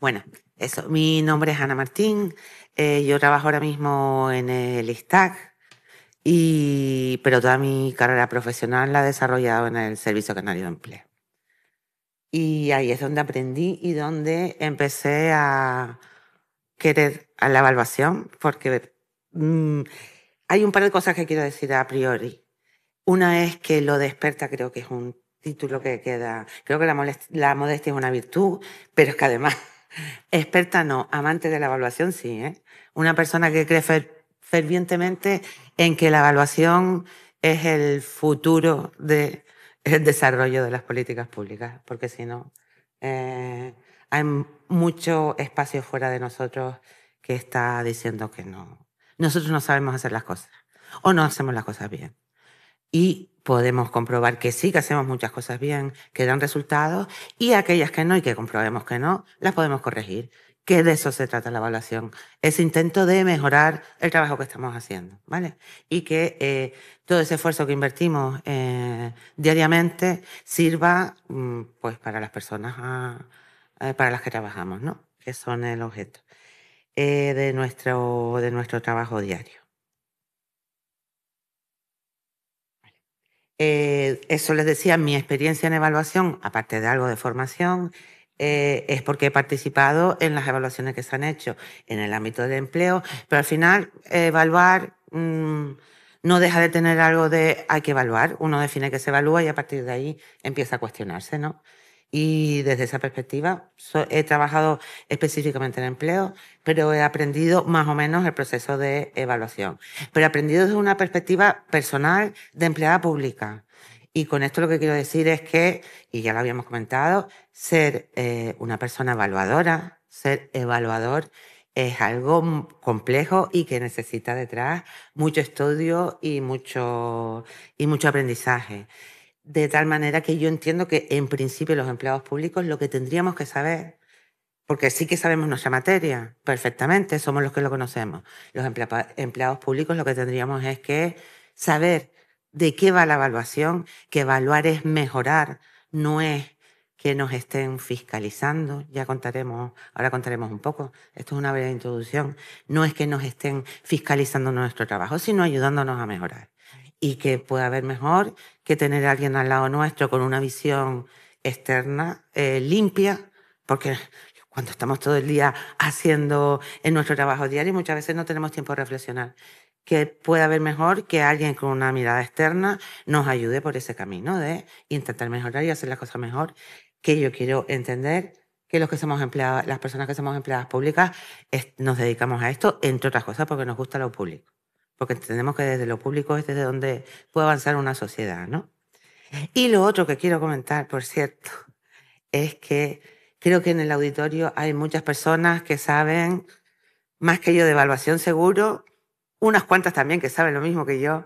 Bueno, eso. Mi nombre es Ana Martín. Yo trabajo ahora mismo en el ISTAC, pero toda mi carrera profesional la he desarrollado en el Servicio Canario de Empleo. Y ahí es donde aprendí y donde empecé a querer a la evaluación, porque hay un par de cosas que quiero decir a priori. Una es que lo de experta creo que es un título que queda... Creo que la modestia es una virtud, pero es que además... Experta no, amante de la evaluación sí, ¿eh? Una persona que cree fervientemente en que la evaluación es el futuro del desarrollo de las políticas públicas, porque si no, hay mucho espacio fuera de nosotros que está diciendo que no. Nosotros no sabemos hacer las cosas o no hacemos las cosas bien. Y podemos comprobar que sí, que hacemos muchas cosas bien, que dan resultados, y aquellas que no y que comprobemos que no, las podemos corregir. Que de eso se trata la evaluación. Ese intento de mejorar el trabajo que estamos haciendo, ¿vale? Y que todo ese esfuerzo que invertimos diariamente sirva pues para las personas para las que trabajamos, ¿no? Que son el objeto de nuestro trabajo diario. Eso les decía, mi experiencia en evaluación, aparte de algo de formación, es porque he participado en las evaluaciones que se han hecho en el ámbito del empleo, pero al final evaluar no deja de tener algo de hay que evaluar, uno define que se evalúa y a partir de ahí empieza a cuestionarse, ¿no? Y desde esa perspectiva he trabajado específicamente en empleo, pero he aprendido más o menos el proceso de evaluación. Pero he aprendido desde una perspectiva personal de empleada pública. Y con esto lo que quiero decir es que, y ya lo habíamos comentado, ser una persona evaluadora, ser evaluador, es algo complejo y que necesita detrás mucho estudio y mucho aprendizaje. De tal manera que yo entiendo que en principio los empleados públicos lo que tendríamos que saber, porque sí que sabemos nuestra materia perfectamente, somos los que lo conocemos. Los empleados públicos lo que tendríamos es que saber de qué va la evaluación, que evaluar es mejorar, no es que nos estén fiscalizando, ahora contaremos un poco, esto es una breve introducción, no es que nos estén fiscalizando nuestro trabajo, sino ayudándonos a mejorar. Y que pueda haber mejor que tener a alguien al lado nuestro con una visión externa limpia, porque cuando estamos todo el día haciendo en nuestro trabajo diario, muchas veces no tenemos tiempo de reflexionar. Que puede haber mejor que alguien con una mirada externa nos ayude por ese camino de intentar mejorar y hacer las cosas mejor. Que yo quiero entender que los que somos empleados, las personas que somos empleadas públicas, nos dedicamos a esto, entre otras cosas, porque nos gusta lo público. Porque entendemos que desde lo público es desde donde puede avanzar una sociedad, ¿no? Y lo otro que quiero comentar, por cierto, es que creo que en el auditorio hay muchas personas que saben más que yo de evaluación seguro, unas cuantas también que saben lo mismo que yo.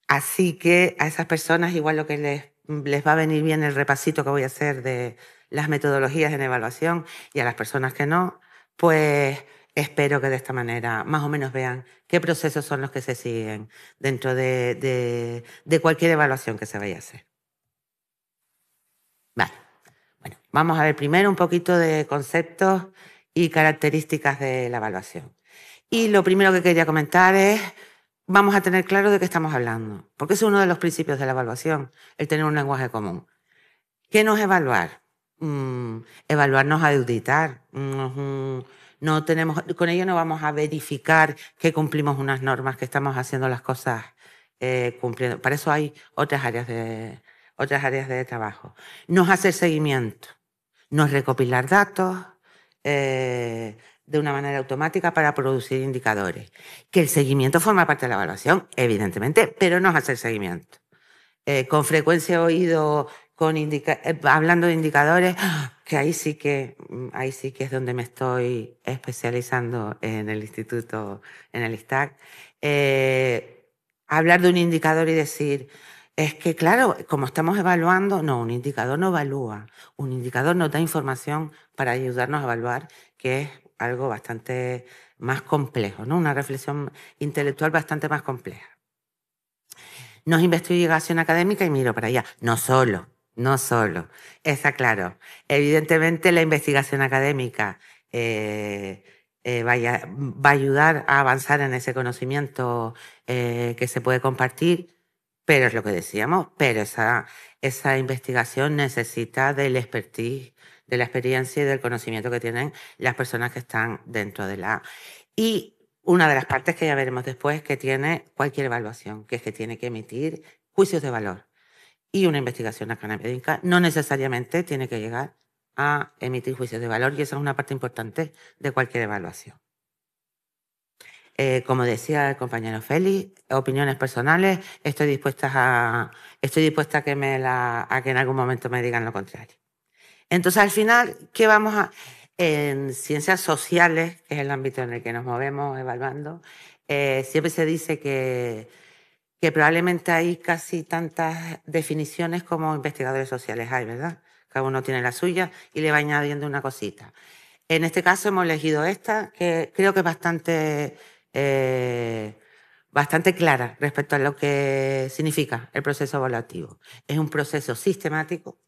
Así que a esas personas igual lo que les va a venir bien el repasito que voy a hacer de las metodologías en evaluación, y a las personas que no, pues espero que de esta manera más o menos vean qué procesos son los que se siguen dentro de cualquier evaluación que se vaya a hacer. Vale. Bueno, vamos a ver primero un poquito de conceptos y características de la evaluación. Y lo primero que quería comentar es, vamos a tener claro de qué estamos hablando, porque es uno de los principios de la evaluación, el tener un lenguaje común. ¿Qué no es evaluar? Evaluarnos a auditar. Con ello no vamos a verificar que cumplimos unas normas, que estamos haciendo las cosas cumpliendo. Para eso hay otras áreas de trabajo. No es hacer seguimiento, no es recopilar datos de una manera automática para producir indicadores. Que el seguimiento forma parte de la evaluación, evidentemente, pero no es hacer seguimiento. Con frecuencia he oído hablando de indicadores, que ahí sí que es donde me estoy especializando en el instituto, en el ISTAC. Hablar de un indicador y decir, es que claro, como estamos evaluando, no, un indicador no evalúa, un indicador nos da información para ayudarnos a evaluar, que es algo bastante más complejo, ¿no? Una reflexión intelectual bastante más compleja. No es investigación académica y miro para allá. No solo. Está claro. Evidentemente la investigación académica va a ayudar a avanzar en ese conocimiento que se puede compartir, pero es lo que decíamos, pero esa investigación necesita del expertise, de la experiencia y del conocimiento que tienen las personas que están dentro de la... Y una de las partes que ya veremos después que tiene cualquier evaluación, que es que tiene que emitir juicios de valor. Y una investigación académica no necesariamente tiene que llegar a emitir juicios de valor, y esa es una parte importante de cualquier evaluación. Como decía el compañero Félix, opiniones personales, estoy dispuesta a que a que en algún momento me digan lo contrario. Entonces, al final, ¿qué vamos a...? En ciencias sociales, que es el ámbito en el que nos movemos evaluando, siempre se dice que probablemente hay casi tantas definiciones como investigadores sociales hay, ¿verdad? Cada uno tiene la suya y le va añadiendo una cosita. En este caso hemos elegido esta, que creo que es bastante clara respecto a lo que significa el proceso evaluativo. Es un proceso sistemático,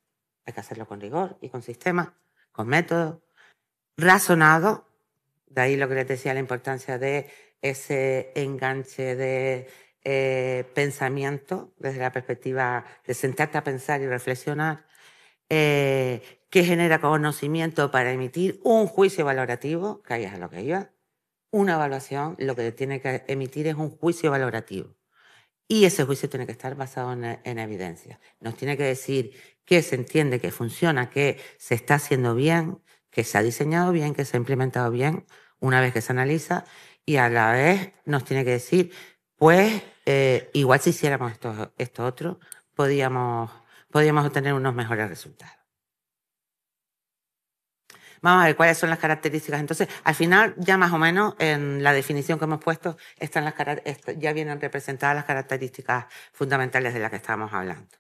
hay que hacerlo con rigor y con sistema, con método, razonado, de ahí lo que les decía, la importancia de ese enganche de pensamiento desde la perspectiva de sentarte a pensar y reflexionar, que genera conocimiento para emitir un juicio valorativo, que ahí es a lo que iba. Una evaluación lo que tiene que emitir es un juicio valorativo. Y ese juicio tiene que estar basado en evidencia. Nos tiene que decir que se entiende, que funciona, que se está haciendo bien, que se ha diseñado bien, que se ha implementado bien una vez que se analiza, y a la vez nos tiene que decir, pues, igual si hiciéramos esto otro, podíamos obtener unos mejores resultados. Vamos a ver cuáles son las características. Entonces, al final, ya más o menos en la definición que hemos puesto, ya vienen representadas las características fundamentales de las que estábamos hablando.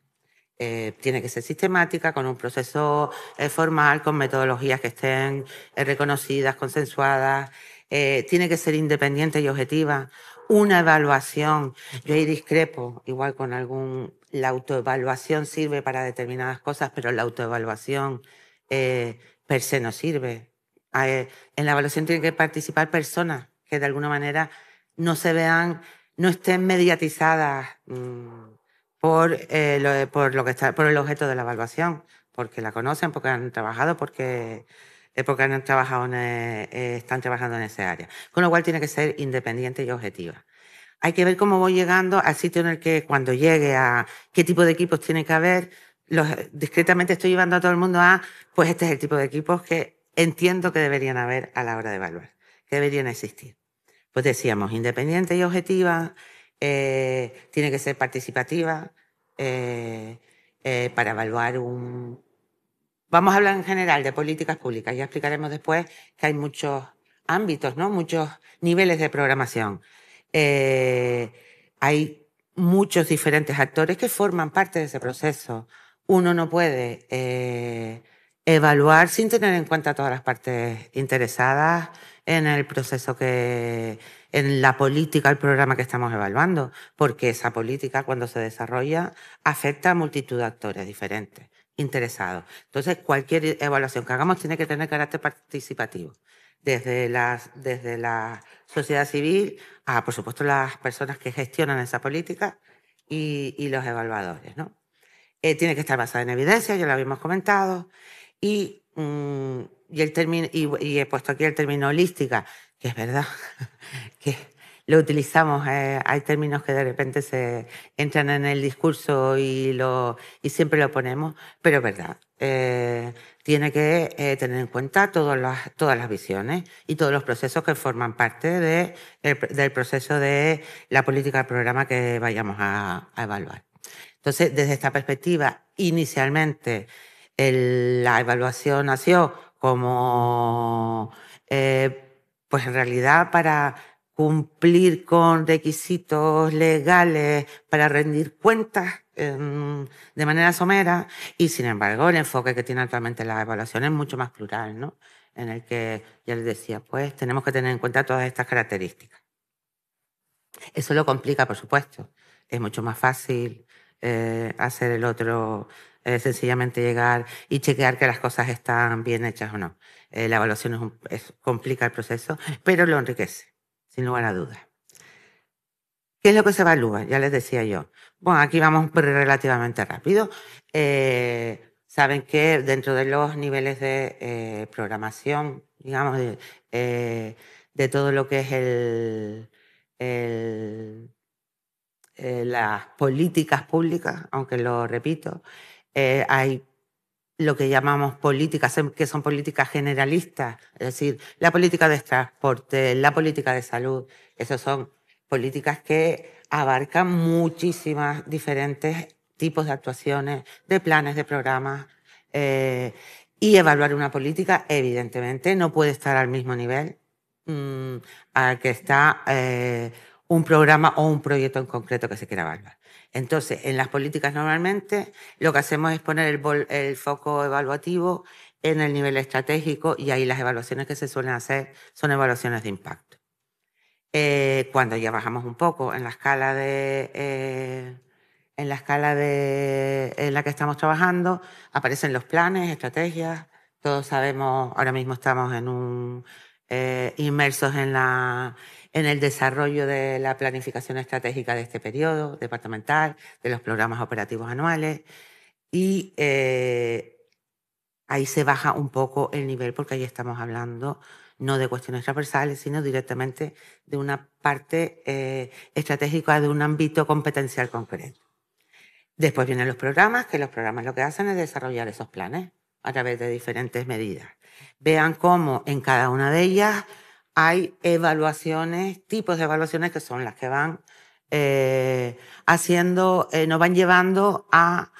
Tiene que ser sistemática, con un proceso formal, con metodologías que estén reconocidas, consensuadas. Tiene que ser independiente y objetiva. Una evaluación, yo ahí discrepo, igual con la autoevaluación sirve para determinadas cosas, pero la autoevaluación per se no sirve. En la evaluación tienen que participar personas que de alguna manera no estén mediatizadas por el objeto de la evaluación, porque la conocen, porque han trabajado, porque están trabajando en ese área. Con lo cual tiene que ser independiente y objetiva. Hay que ver cómo voy llegando al sitio en el que cuando llegue a qué tipo de equipos tiene que haber, discretamente estoy llevando a todo el mundo pues este es el tipo de equipos que entiendo que deberían haber a la hora de evaluar, que deberían existir. Pues decíamos, independiente y objetiva, tiene que ser participativa para evaluar Vamos a hablar en general de políticas públicas, ya explicaremos después que hay muchos ámbitos, ¿no? Muchos niveles de programación. Hay muchos diferentes actores que forman parte de ese proceso. Uno no puede evaluar sin tener en cuenta todas las partes interesadas en el proceso en la política, el programa que estamos evaluando, porque esa política cuando se desarrolla afecta a multitud de actores diferentes, interesados. Entonces, cualquier evaluación que hagamos tiene que tener carácter participativo, desde la sociedad civil a, por supuesto, las personas que gestionan esa política y los evaluadores, ¿no? Tiene que estar basada en evidencia, ya lo habíamos comentado, y he puesto aquí el término holística, que es verdad, que lo utilizamos, hay términos que de repente se entran en el discurso y siempre lo ponemos, pero es verdad. Tiene que tener en cuenta todas las visiones y todos los procesos que forman parte del proceso de la política del programa que vayamos a evaluar. Entonces, desde esta perspectiva, inicialmente la evaluación nació como, pues en realidad para cumplir con requisitos legales, para rendir cuentas de manera somera, y sin embargo el enfoque que tiene actualmente la evaluación es mucho más plural, ¿no? En el que, ya les decía, pues tenemos que tener en cuenta todas estas características. Eso lo complica, por supuesto. Es mucho más fácil hacer el otro sencillamente llegar y chequear que las cosas están bien hechas o no. La evaluación complica el proceso, pero lo enriquece, sin lugar a dudas. ¿Qué es lo que se evalúa? Ya les decía yo. Bueno, aquí vamos relativamente rápido. Saben que dentro de los niveles de programación, digamos, de todo lo que es las políticas públicas, aunque lo repito, hay lo que llamamos políticas, que son políticas generalistas, es decir, la política de transporte, la política de salud, esas son políticas que abarcan muchísimas diferentes tipos de actuaciones, de planes, de programas, y evaluar una política, evidentemente, no puede estar al mismo nivel al que está un programa o un proyecto en concreto que se quiera evaluar. Entonces, en las políticas normalmente lo que hacemos es poner el foco evaluativo en el nivel estratégico y ahí las evaluaciones que se suelen hacer son evaluaciones de impacto. Cuando ya bajamos un poco en la escala en la que estamos trabajando, aparecen los planes, estrategias. Todos sabemos, ahora mismo estamos inmersos en el desarrollo de la planificación estratégica de este periodo departamental, de los programas operativos anuales y ahí se baja un poco el nivel porque ahí estamos hablando no de cuestiones transversales, sino directamente de una parte estratégica de un ámbito competencial concreto. Después vienen los programas, que los programas lo que hacen es desarrollar esos planes a través de diferentes medidas. Vean cómo en cada una de ellas hay evaluaciones, tipos de evaluaciones que son las que van nos van llevando a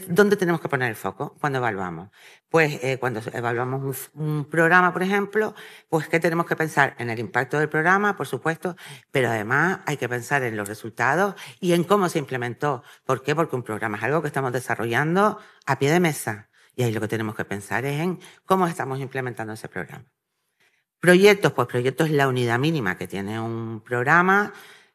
dónde tenemos que poner el foco cuando evaluamos. Pues cuando evaluamos un programa, por ejemplo, pues ¿qué tenemos que pensar? En el impacto del programa, por supuesto, pero además hay que pensar en los resultados y en cómo se implementó. ¿Por qué? Porque un programa es algo que estamos desarrollando a pie de mesa. Y ahí lo que tenemos que pensar es en cómo estamos implementando ese programa. Proyectos, pues proyectos es la unidad mínima que tiene un programa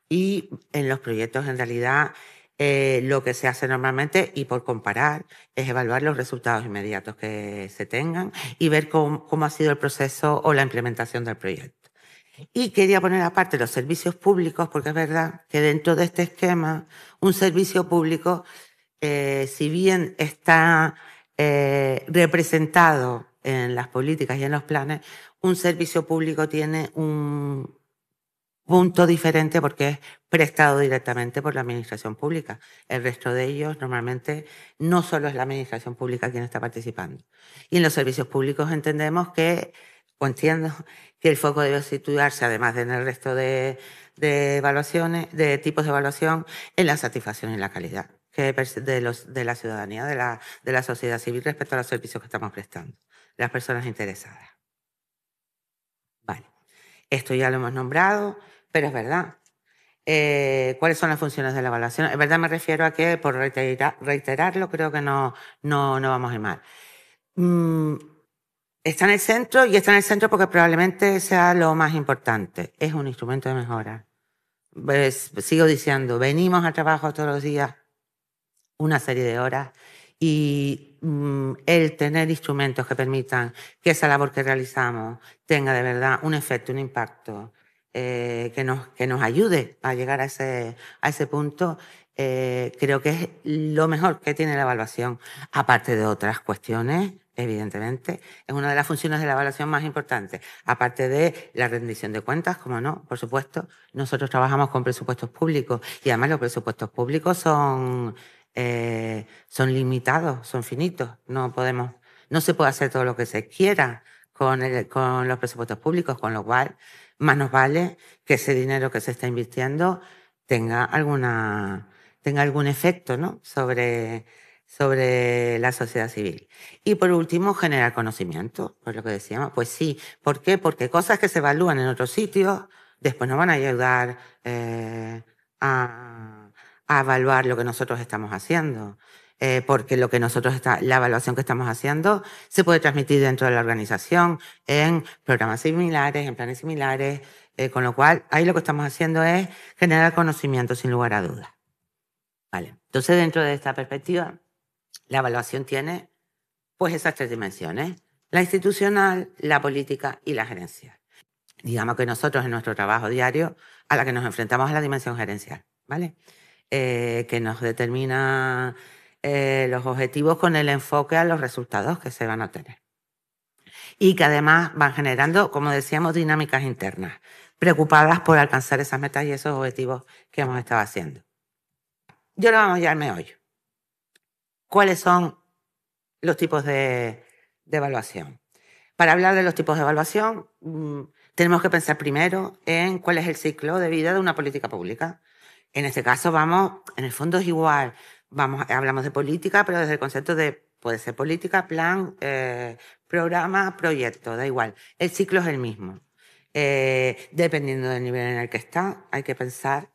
y en los proyectos en realidad lo que se hace normalmente y por comparar es evaluar los resultados inmediatos que se tengan y ver cómo ha sido el proceso o la implementación del proyecto. Y quería poner aparte los servicios públicos porque es verdad que dentro de este esquema un servicio público, si bien está representado en las políticas y en los planes, un servicio público tiene un punto diferente porque es prestado directamente por la administración pública. El resto de ellos normalmente no solo es la administración pública quien está participando. Y en los servicios públicos entendemos que, o entiendo, que el foco debe situarse, además de en el resto de evaluaciones, de tipos de evaluación, en la satisfacción y la calidad de la ciudadanía, de la sociedad civil respecto a los servicios que estamos prestando, de las personas interesadas. Vale. Esto ya lo hemos nombrado, pero es verdad. ¿Cuáles son las funciones de la evaluación? Es verdad, me refiero a que, por reiterarlo, creo que no vamos a ir mal. Está en el centro y está en el centro porque probablemente sea lo más importante. Es un instrumento de mejora. Sigo diciendo, venimos al trabajo todos los días una serie de horas y el tener instrumentos que permitan que esa labor que realizamos tenga de verdad un efecto, un impacto, que nos ayude a llegar a ese punto, creo que es lo mejor que tiene la evaluación, aparte de otras cuestiones. Evidentemente, es una de las funciones de la evaluación más importantes, aparte de la rendición de cuentas, como no, por supuesto. Nosotros trabajamos con presupuestos públicos y además los presupuestos públicos son limitados, son finitos. No se puede hacer todo lo que se quiera con los presupuestos públicos, con lo cual más nos vale que ese dinero que se está invirtiendo tenga algún efecto, ¿no? sobre la sociedad civil. Y por último, generar conocimiento, por lo que decíamos. Pues sí, ¿por qué? Porque cosas que se evalúan en otros sitios después nos van a ayudar a evaluar lo que nosotros estamos haciendo. Porque la evaluación que estamos haciendo se puede transmitir dentro de la organización en programas similares, en planes similares, con lo cual ahí lo que estamos haciendo es generar conocimiento sin lugar a dudas. Vale. Entonces, dentro de esta perspectiva, La evaluación tiene pues esas tres dimensiones: la institucional, la política y la gerencial. Digamos que nosotros en nuestro trabajo diario a la que nos enfrentamos es la dimensión gerencial, ¿vale? Que nos determina los objetivos con el enfoque a los resultados que se van a obtener. Y que además van generando, como decíamos, dinámicas internas, preocupadas por alcanzar esas metas y esos objetivos que hemos estado haciendo. Y ahora vamos ya al meollo. ¿Cuáles son los tipos de evaluación? Para hablar de los tipos de evaluación, tenemos que pensar primero en cuál es el ciclo de vida de una política pública. En este caso en el fondo es igual, hablamos de política, pero desde el concepto de, puede ser política, plan, programa, proyecto, da igual. El ciclo es el mismo. Dependiendo del nivel en el que está, hay que pensar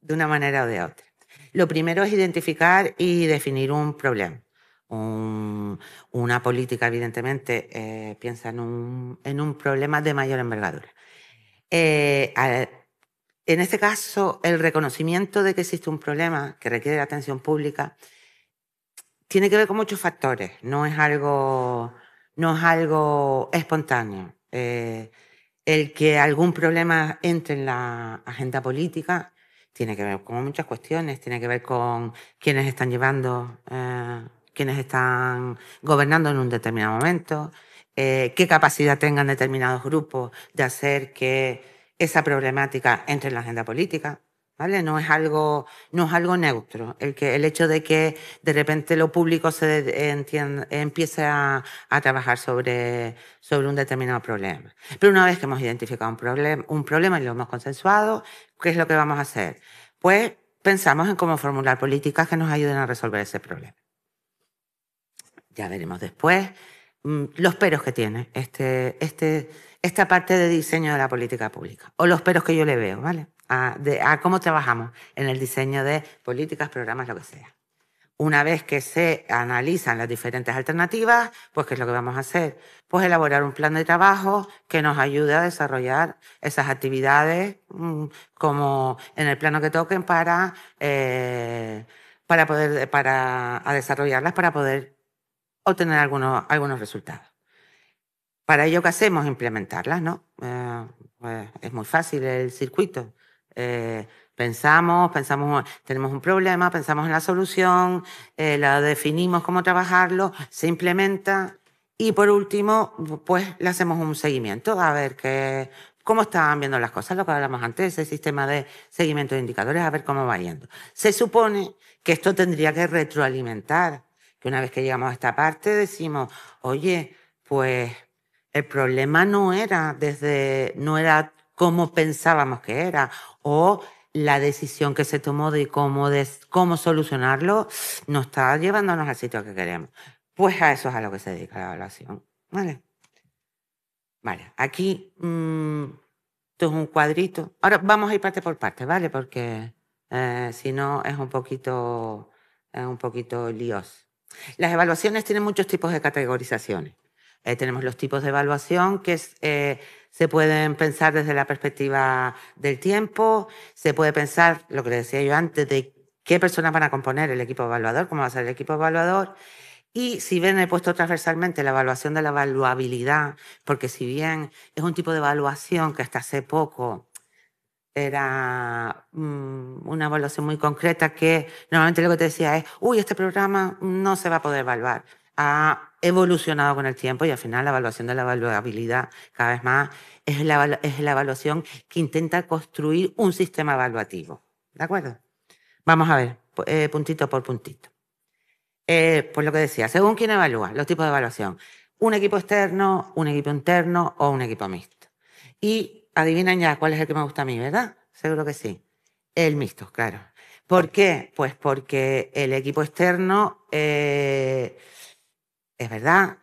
de una manera o de otra. Lo primero es identificar y definir un problema. Una política, evidentemente, piensa en un problema de mayor envergadura. En este caso, el reconocimiento de que existe un problema que requiere atención pública tiene que ver con muchos factores, no es algo espontáneo. El que algún problema entre en la agenda política tiene que ver con muchas cuestiones, tiene que ver con quiénes están quiénes están gobernando en un determinado momento, qué capacidad tengan determinados grupos de hacer que esa problemática entre en la agenda política, ¿vale? No es algo neutro. El hecho de que de repente lo público empiece a trabajar sobre un determinado problema. Pero una vez que hemos identificado un problema y lo hemos consensuado, ¿qué es lo que vamos a hacer? Pues pensamos en cómo formular políticas que nos ayuden a resolver ese problema. Ya veremos después los peros que tiene esta parte de diseño de la política pública, o los peros que yo le veo, ¿vale? A cómo trabajamos en el diseño de políticas, programas, lo que sea. Una vez que se analizan las diferentes alternativas, pues ¿qué es lo que vamos a hacer? Pues elaborar un plan de trabajo que nos ayude a desarrollar esas actividades como en el plano que toquen para desarrollarlas para poder obtener algunos resultados. Para ello, ¿qué hacemos? Implementarlas, ¿no? Pues es muy fácil el circuito. Pensamos, tenemos un problema, pensamos en la solución, la definimos cómo trabajarlo, se implementa y por último, pues le hacemos un seguimiento a ver cómo están viendo las cosas, lo que hablamos antes, ese sistema de seguimiento de indicadores, a ver cómo va yendo. Se supone que esto tendría que retroalimentar, que una vez que llegamos a esta parte decimos, oye, pues el problema no era como pensábamos que era, o la decisión que se tomó de cómo solucionarlo no está llevándonos al sitio que queremos. Pues a eso es a lo que se dedica la evaluación. ¿Vale? Vale, aquí esto es un cuadrito. Ahora vamos a ir parte por parte, ¿vale? Porque si no es un poquito líos. Las evaluaciones tienen muchos tipos de categorizaciones. Tenemos los tipos de evaluación que se pueden pensar desde la perspectiva del tiempo, se puede pensar, lo que decía yo antes, de qué personas van a componer el equipo evaluador, cómo va a ser el equipo evaluador. Y si bien he puesto transversalmente la evaluación de la evaluabilidad, porque si bien es un tipo de evaluación que hasta hace poco era una evaluación muy concreta que normalmente lo que te decía es, este programa no se va a poder evaluar. Ha evolucionado con el tiempo y al final la evaluación de la evaluabilidad cada vez más es la evaluación que intenta construir un sistema evaluativo. ¿De acuerdo? Vamos a ver, puntito por puntito. Pues lo que decía, según quién evalúa, los tipos de evaluación. Un equipo externo, un equipo interno o un equipo mixto. Y adivinan ya cuál es el que me gusta a mí, ¿verdad? Seguro que sí. El mixto, claro. ¿Por qué? Pues porque el equipo externo es verdad,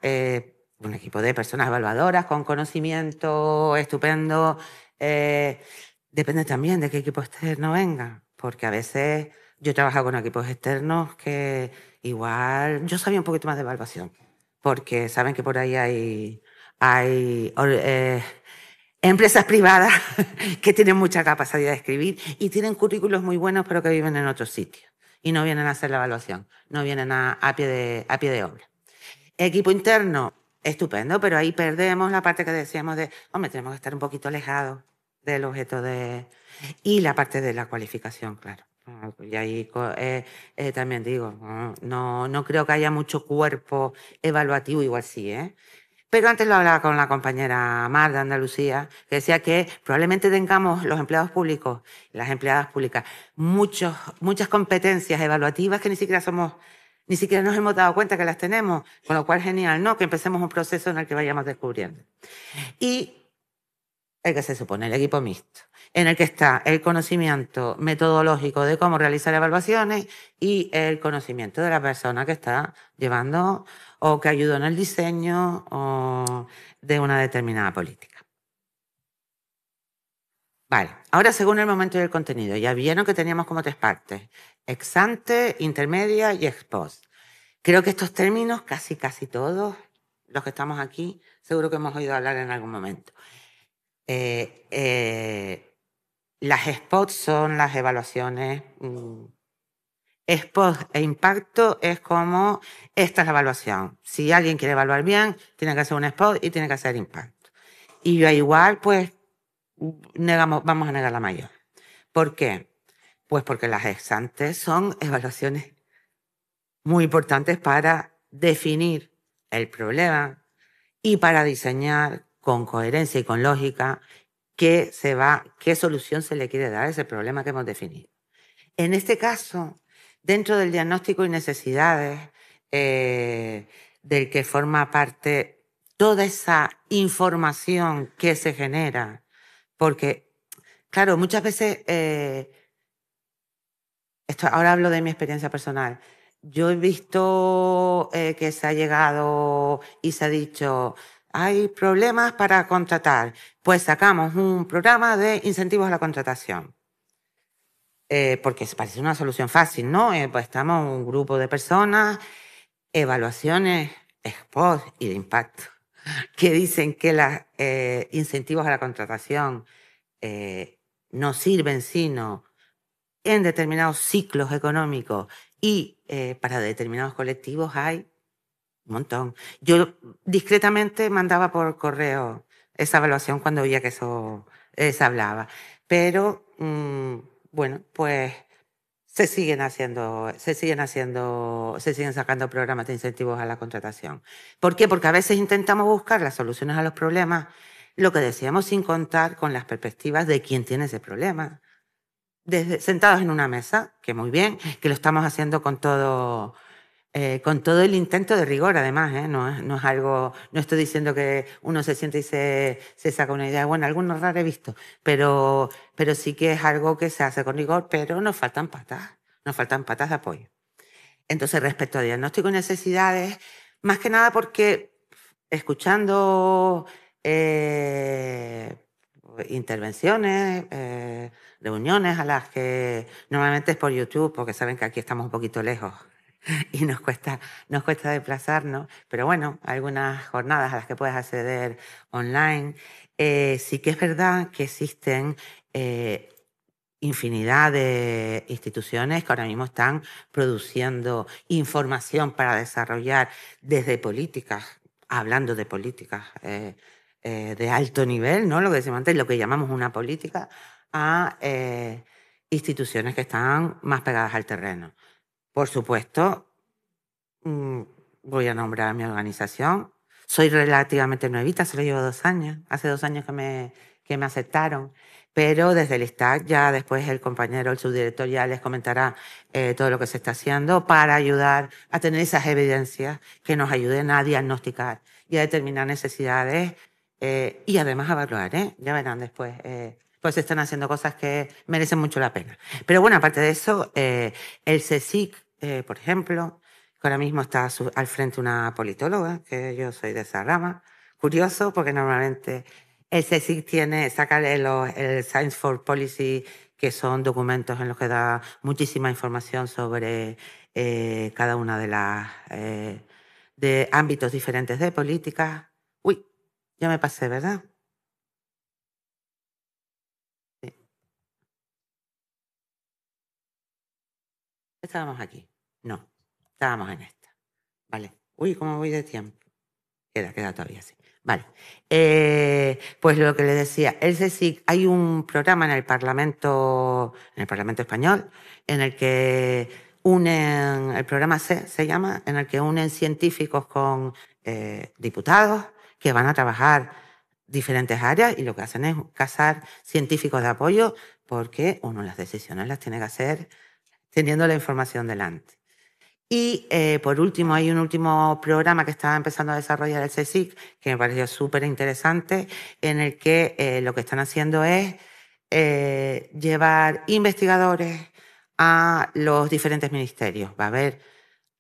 un equipo de personas evaluadoras con conocimiento estupendo. Depende también de qué equipo externo venga, porque a veces yo he trabajado con equipos externos que igual yo sabía un poquito más de evaluación, porque saben que por ahí hay empresas privadas que tienen mucha capacidad de escribir y tienen currículos muy buenos, pero que viven en otros sitios. y no vienen a hacer la evaluación, no vienen a pie de obra. Equipo interno, estupendo, pero ahí perdemos la parte que decíamos de, hombre, tenemos que estar un poquito alejados del objeto de... Y la parte de la cualificación, claro. Y ahí también digo, no creo que haya mucho cuerpo evaluativo, igual sí, ¿eh? Pero antes lo hablaba con la compañera Mar de Andalucía, que decía que probablemente tengamos los empleados públicos y las empleadas públicas muchas competencias evaluativas que ni siquiera nos hemos dado cuenta que las tenemos, con lo cual genial, ¿no? Que empecemos un proceso en el que vayamos descubriendo. Y el que se supone, el equipo mixto, en el que está el conocimiento metodológico de cómo realizar evaluaciones y el conocimiento de la persona que está llevando o que ayudó en el diseño o de una determinada política. Vale, ahora según el momento y el contenido, ya vieron que teníamos como 3 partes, ex ante, intermedia y ex post. Creo que estos términos, casi todos los que estamos aquí, seguro que hemos oído hablar en algún momento. Las spots son las evaluaciones. Spot e impacto es como, esta es la evaluación. Si alguien quiere evaluar bien, tiene que hacer un spot y tiene que hacer impacto. Y yo igual, pues, vamos a negar la mayor. ¿Por qué? Pues porque las ex ante son evaluaciones muy importantes para definir el problema y para diseñar con coherencia y con lógica qué solución se le quiere dar a ese problema que hemos definido. En este caso, dentro del diagnóstico y necesidades del que forma parte toda esa información que se genera, porque, claro, muchas veces, ahora hablo de mi experiencia personal, yo he visto que se ha llegado y se ha dicho, hay problemas para contratar, pues sacamos un programa de incentivos a la contratación. Porque parece una solución fácil, ¿no? Pues estamos un grupo de personas, evaluaciones ex post y de impacto, que dicen que los incentivos a la contratación no sirven sino en determinados ciclos económicos y para determinados colectivos hay un montón. Yo discretamente mandaba por correo esa evaluación cuando veía que eso se hablaba, pero bueno, pues se siguen sacando programas de incentivos a la contratación. ¿Por qué? Porque a veces intentamos buscar las soluciones a los problemas, lo que decíamos sin contar con las perspectivas de quien tiene ese problema. Sentados en una mesa, que muy bien, que lo estamos haciendo con todo el intento de rigor, además, ¿eh? No es algo, no estoy diciendo que uno se siente y se saca una idea. Bueno, algunos raros he visto, pero sí que es algo que se hace con rigor, pero nos faltan patas de apoyo. Entonces, respecto a diagnóstico y necesidades, más que nada porque escuchando intervenciones, reuniones a las que normalmente es por YouTube, porque saben que aquí estamos un poquito lejos y nos cuesta desplazarnos, pero bueno, algunas jornadas a las que puedes acceder online. Sí que es verdad que existen infinidad de instituciones que ahora mismo están produciendo información para desarrollar desde políticas, hablando de políticas de alto nivel, ¿no? Lo que decimos antes, lo que llamamos una política, a instituciones que están más pegadas al terreno. Por supuesto, voy a nombrar a mi organización. Soy relativamente nuevita, solo llevo 2 años. Hace 2 años que me aceptaron. Pero desde el ISTAC ya después el compañero, el subdirector ya les comentará todo lo que se está haciendo para ayudar a tener esas evidencias que nos ayuden a diagnosticar y a determinar necesidades y además a evaluar, ¿eh? Ya verán después. Pues se están haciendo cosas que merecen mucho la pena. Pero bueno, aparte de eso, el CSIC, por ejemplo, que ahora mismo está al frente una politóloga, que yo soy de esa rama. Curioso, porque normalmente el CSIC saca el Science for Policy, que son documentos en los que da muchísima información sobre cada una de las de ámbitos diferentes de política. Uy, ya me pasé, ¿verdad? Sí. Estábamos aquí. No, estábamos en esta. Vale. Uy, ¿cómo voy de tiempo? Queda todavía así. Vale. Pues lo que le decía, el CSIC, hay un programa en el Parlamento Español, en el que unen, el programa C se llama, en el que unen científicos con diputados que van a trabajar diferentes áreas y lo que hacen es cazar científicos de apoyo porque uno las decisiones las tiene que hacer teniendo la información delante. Y por último, hay un último programa que estaba empezando a desarrollar el CSIC, que me pareció súper interesante, en el que lo que están haciendo es llevar investigadores a los diferentes ministerios. Va a haber,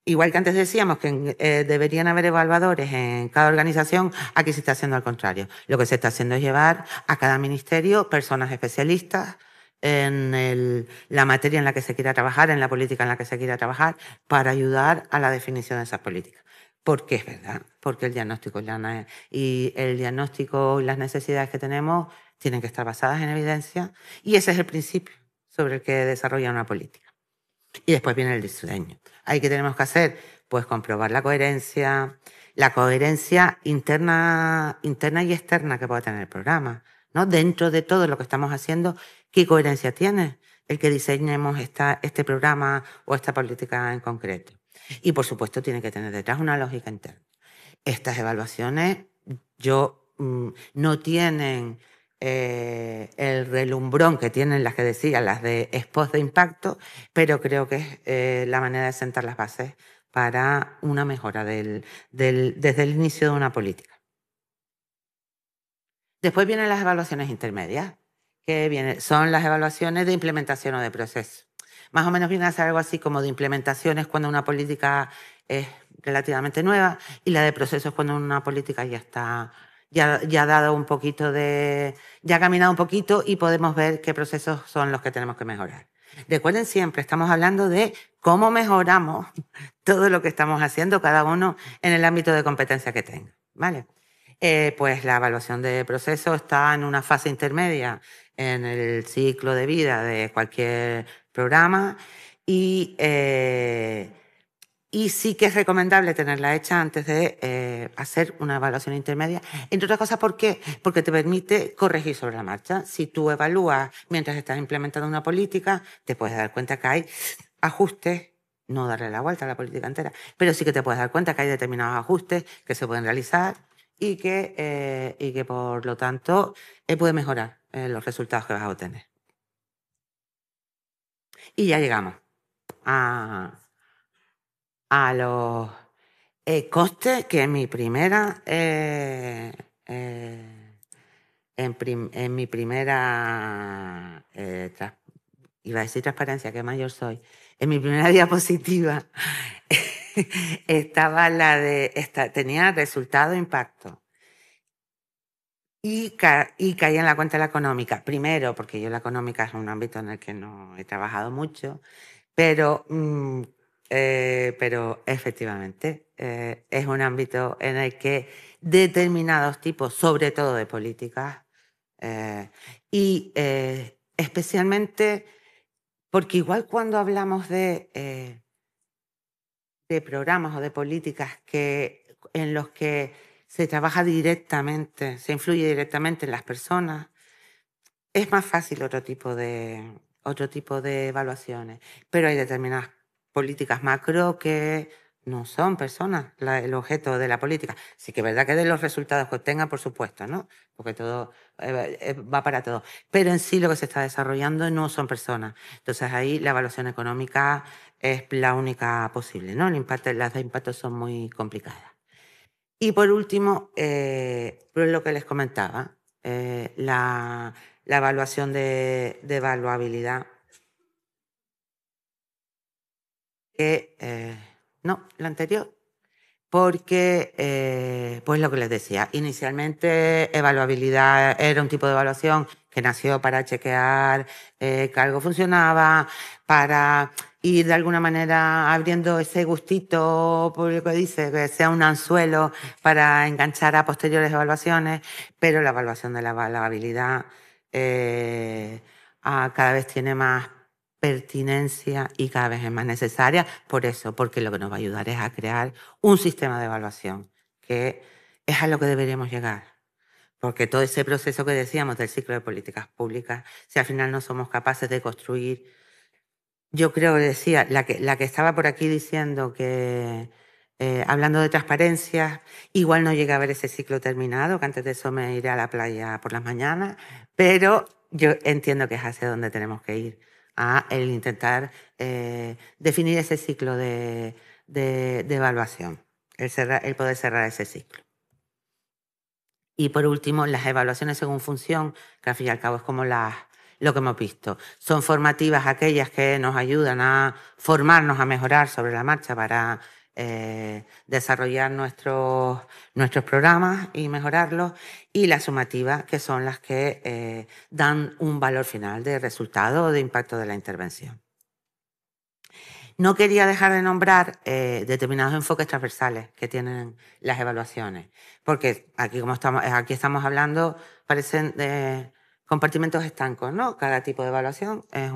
igual que antes decíamos que deberían haber evaluadores en cada organización, aquí se está haciendo al contrario. Lo que se está haciendo es llevar a cada ministerio personas especialistas en la materia en la que se quiera trabajar, en la política en la que se quiera trabajar, para ayudar a la definición de esas políticas. Porque es verdad, porque el diagnóstico y las necesidades que tenemos tienen que estar basadas en evidencia y ese es el principio sobre el que desarrolla una política. Y después viene el diseño. Ahí que tenemos que hacer, pues comprobar la coherencia interna y externa que pueda tener el programa, ¿no? Dentro de todo lo que estamos haciendo, ¿qué coherencia tiene el que diseñemos este programa o esta política en concreto? Y por supuesto tiene que tener detrás una lógica interna. Estas evaluaciones no tienen el relumbrón que tienen las que decía, las de ex post de impacto, pero creo que es la manera de sentar las bases para una mejora desde el inicio de una política. Después vienen las evaluaciones intermedias, que son las evaluaciones de implementación o de proceso. Más o menos viene a ser algo así como de implementaciones cuando una política es relativamente nueva y la de procesos cuando una política ya está, ya ha dado un poquito ya ha caminado un poquito y podemos ver qué procesos son los que tenemos que mejorar. Recuerden siempre, estamos hablando de cómo mejoramos todo lo que estamos haciendo cada uno en el ámbito de competencia que tenga, ¿vale? Pues la evaluación de procesos está en una fase intermedia en el ciclo de vida de cualquier programa y sí que es recomendable tenerla hecha antes de hacer una evaluación intermedia. Entre otras cosas, ¿por qué? Porque te permite corregir sobre la marcha. Si tú evalúas mientras estás implementando una política, te puedes dar cuenta que hay ajustes, no darle la vuelta a la política entera, pero sí que te puedes dar cuenta que hay determinados ajustes que se pueden realizar y que por lo tanto puede mejorar los resultados que vas a obtener. Y ya llegamos a los costes que en mi primera iba a decir transparencia, que mayor soy, en mi primera diapositiva estaba tenía resultado impacto. Y caí en la cuenta de la económica. Primero, porque yo la económica es un ámbito en el que no he trabajado mucho, pero efectivamente es un ámbito en el que determinados tipos, sobre todo de políticas, y especialmente porque igual cuando hablamos de programas o de políticas en los que se trabaja directamente, se influye directamente en las personas, es más fácil otro tipo de evaluaciones. Pero hay determinadas políticas macro que no son personas el objeto de la política. Sí que es verdad que de los resultados que obtengan, por supuesto, ¿no? Porque todo va para todo. Pero en sí lo que se está desarrollando no son personas. Entonces ahí la evaluación económica es la única posible, ¿no? Las de impacto son muy complicadas. Y por último, pues lo que les comentaba, la evaluación de evaluabilidad. No, la anterior. Porque, pues lo que les decía, inicialmente evaluabilidad era un tipo de evaluación que nació para chequear que algo funcionaba, para ir de alguna manera abriendo ese gustito, por lo que dice, que sea un anzuelo para enganchar a posteriores evaluaciones, pero la evaluación de la evaluabilidad cada vez tiene más pertinencia y cada vez es más necesaria por eso, porque lo que nos va a ayudar es a crear un sistema de evaluación, que es a lo que deberíamos llegar. Porque todo ese proceso que decíamos del ciclo de políticas públicas, si al final no somos capaces de construir, yo creo que decía, la que estaba por aquí diciendo que, hablando de transparencia, igual no llegué a ver ese ciclo terminado, que antes de eso me iré a la playa por las mañanas, pero yo entiendo que es hacia donde tenemos que ir, a el intentar definir ese ciclo de evaluación, el poder cerrar ese ciclo. Y por último, las evaluaciones según función, que al fin y al cabo es como lo que hemos visto. Son formativas aquellas que nos ayudan a formarnos, a mejorar sobre la marcha para desarrollar nuestros programas y mejorarlos. Y las sumativas, que son las que dan un valor final de resultado o de impacto de la intervención. No quería dejar de nombrar determinados enfoques transversales que tienen las evaluaciones, porque aquí, aquí estamos hablando, parecen compartimentos estancos, ¿no? Cada tipo de evaluación es